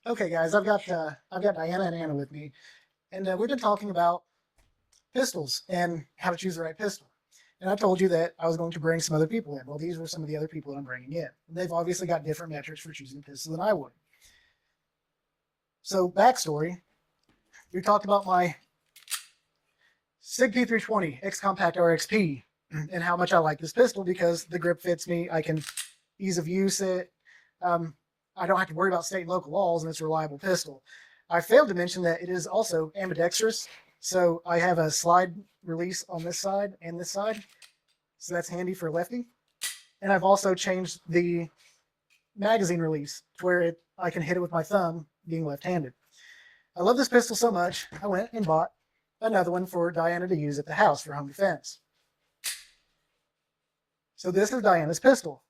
Okay, guys, I've got Diana and Anna with me, and we've been talking about pistols and how to choose the right pistol. And I told you that I was going to bring some other people in. Well, these were some of the other people that I'm bringing in. And they've obviously got different metrics for choosing a pistol than I would. So, backstory: we talked about my SIG P320 X Compact RXP and how much I like this pistol because the grip fits me. I can ease of use it. Um, I don't have to worry about state and local laws, and it's a reliable pistol. I failed to mention that it is also ambidextrous, so I have a slide release on this side and this side, so that's handy for lefty. And I've also changed the magazine release to where I can hit it with my thumb, being left-handed. I love this pistol so much, I went and bought another one for Diana to use at the house for home defense. So this is Diana's pistol.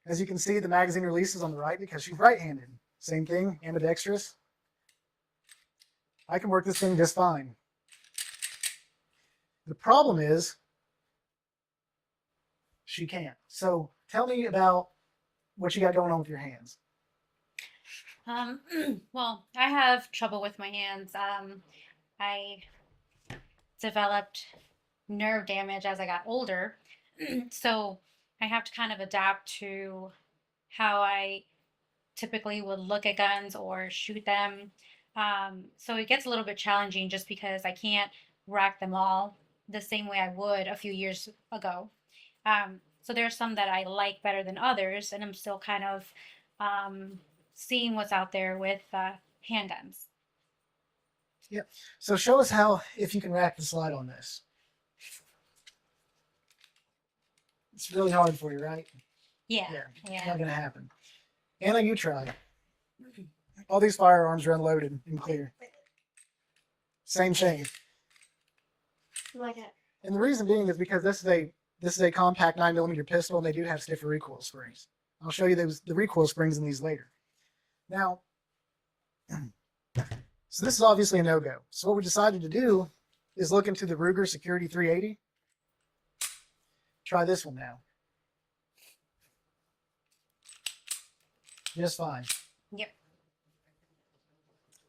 As you can see, the magazine release is on the right because she's right-handed. Same thing, ambidextrous. I can work this thing just fine. The problem is she can't. So tell me about what you got going on with your hands. Um, well, I have trouble with my hands. I developed nerve damage as I got older, so I have to kind of adapt to how I typically would look at guns or shoot them. So it gets a little bit challenging just because I can't rack them all the same way I would a few years ago. So there are some that I like better than others, and I'm still kind of seeing what's out there with handguns. Yep. So show us how, if you can rack the slide on this. It's really hard for you, right? Yeah, Yeah. It's yeah. not going to happen. Anna, you try. All these firearms are unloaded and clear. Same thing. Like it. And the reason being is because this is a compact 9mm pistol, and they do have stiffer recoil springs. I'll show you the recoil springs in these later. Now, so this is obviously a no-go. So what we decided to do is look into the Ruger Security 380. Try this one now. Just fine. Yep.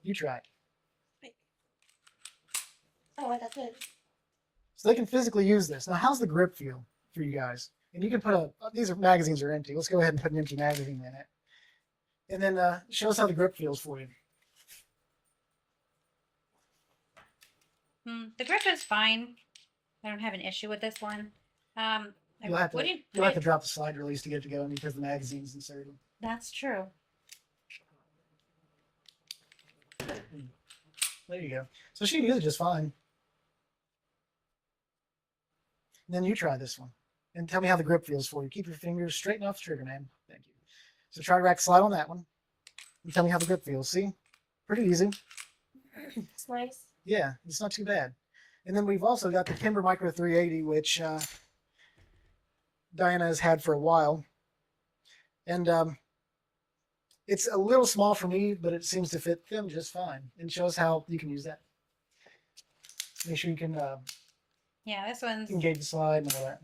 You try it. Wait. Oh, that's good. So they can physically use this. Now, how's the grip feel for you guys? And you can put these magazines are empty. Let's go ahead and put an empty magazine in it. And then show us how the grip feels for you. The grip is fine. I don't have an issue with this one. You'll have to, you'll have to drop the slide release to get it to go in because the magazine's inserted. That's true. There you go. So she can use it just fine. And then you try this one. And tell me how the grip feels for you. Keep your fingers straight off the trigger, man. Thank you. So try to rack slide on that one. And tell me how the grip feels. See? Pretty easy. It's nice. Yeah, it's not too bad. And then we've also got the Timber Micro 380, which Diana has had for a while. And it's a little small for me, but it seems to fit them just fine. And shows how you can use that. Make sure you can Yeah, engage the slide and all that.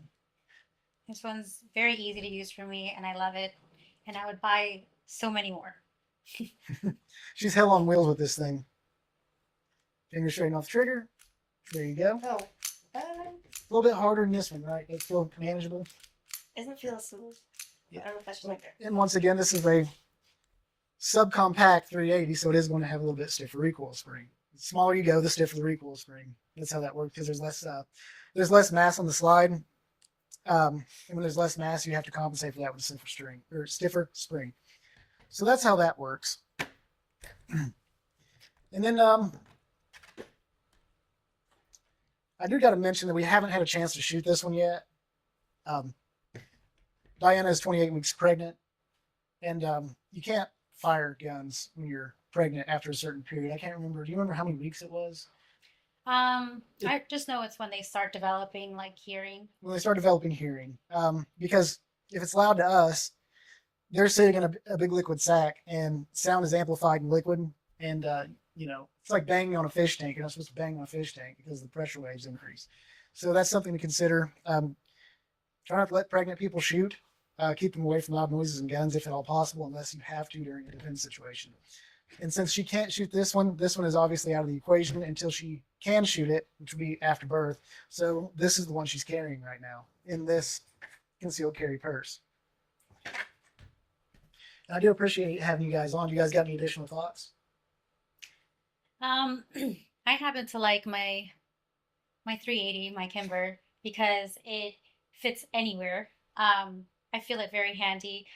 this one's very easy to use for me, and I love it. And I would buy so many more. She's hell on wheels with this thing. Finger straight off the trigger. There you go. Oh. A little bit harder than this one, right? It's still manageable. Doesn't feel smooth. Yeah. I don't know if that's just like it. And once again, this is a subcompact 380, so it is going to have a little bit stiffer recoil spring. The smaller you go, the stiffer the recoil spring. That's how that works because there's less mass on the slide. And when there's less mass, you have to compensate for that with a stiffer spring. So that's how that works. And then I do got to mention that we haven't had a chance to shoot this one yet. Diana is 28 weeks pregnant, and you can't fire guns when you're pregnant after a certain period. I can't remember. Do you remember how many weeks it was? I just know it's when they start developing like hearing. When they start developing hearing. Because if it's loud to us, they're sitting in a big liquid sack, and sound is amplified in liquid, and it's like banging on a fish tank. You're not supposed to bang on a fish tank because the pressure waves increase. So that's something to consider. Try not to let pregnant people shoot. Keep them away from loud noises and guns if at all possible, unless you have to during a defense situation. And since she can't shoot this one is obviously out of the equation until she can shoot it, which will be after birth. So this is the one she's carrying right now in this concealed carry purse. And I do appreciate having you guys on. Do you guys got any additional thoughts? I happen to like my 380, my Kimber, because it fits anywhere. I feel it very handy.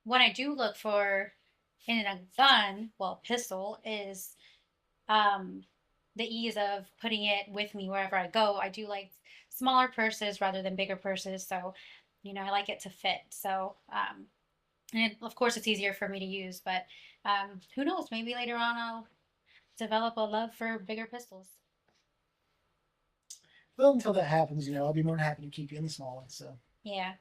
What I do look for in a gun, well, pistol, is the ease of putting it with me wherever I go. I do like smaller purses rather than bigger purses, so I like it to fit. So, and of course, it's easier for me to use. But who knows? Maybe later on I'll develop a love for bigger pistols. Well, until that happens, I'll be more than happy to keep you in the small ones. So Yeah.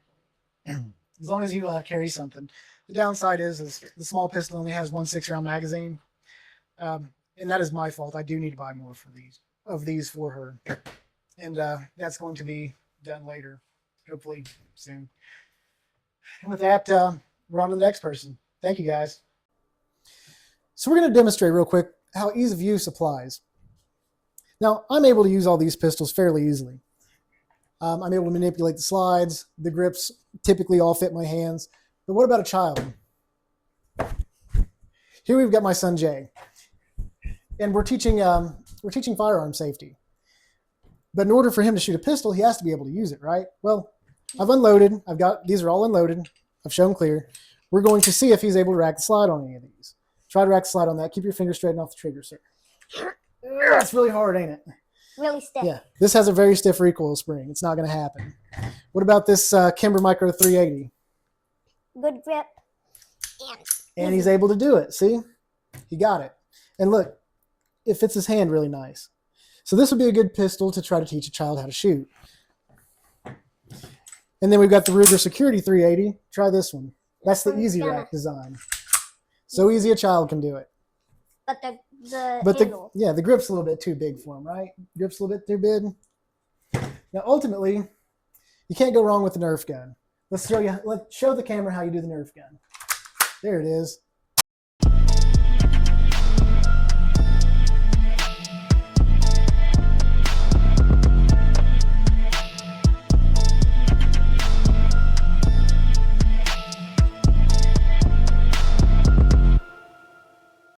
as long as you carry something. The downside is the small pistol only has 1 6-round magazine, and that is my fault. I do need to buy more of these for her, and that's going to be done later, hopefully soon. And with that, we're on to the next person. Thank you, guys. So we're going to demonstrate real quick how ease of use applies. Now, I'm able to use all these pistols fairly easily. I'm able to manipulate the slides. The grips typically all fit my hands. But what about a child? Here we've got my son Jay, and we're teaching firearm safety. But in order for him to shoot a pistol, he has to be able to use it, right? Well, I've unloaded. These are all unloaded. I've shown clear. We're going to see if he's able to rack the slide on any of these. Try to rack the slide on that. Keep your finger straight and off the trigger, sir. That's really hard, ain't it? Really stiff. Yeah, this has a very stiff recoil spring. It's not going to happen. What about this Kimber Micro 380? Good grip. And he's able to do it. See? He got it. And look, it fits his hand really nice. So this would be a good pistol to try to teach a child how to shoot. And then we've got the Ruger Security 380. Try this one. That's the easy rack design. So easy a child can do it. But the handle. The grip's a little bit too big for him, right? Grip's a little bit too big. Now, ultimately, you can't go wrong with the Nerf gun. Let's show the camera how you do the Nerf gun. There it is.